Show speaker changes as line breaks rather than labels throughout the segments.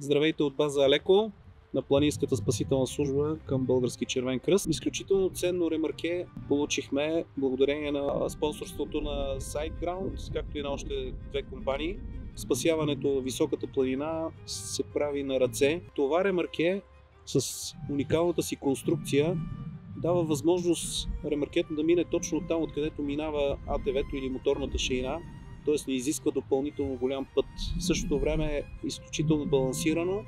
Здравейте от база Алеко на Планинската спасителна служба към Български червен кръст. Изключително ценно ремарке получихме благодарение на спонсорството на SiteGround, както и на още две компании. Спасяването в високата планина се прави на ръце. Това ремарке с уникалната си конструкция дава възможност ремаркето да мине точно там, откъдето минава АТВ-то или моторната шейна, т.е. не изисква допълнително голям път. В същото време е изключително балансирано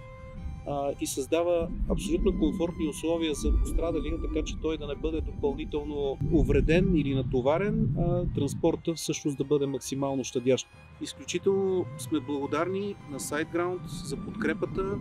и създава абсолютно комфортни условия за пострадалия, така че той да не бъде допълнително увреден или натоварен, а транспорта всъщност да бъде максимално щадящ. Изключително сме благодарни на SiteGround за подкрепата.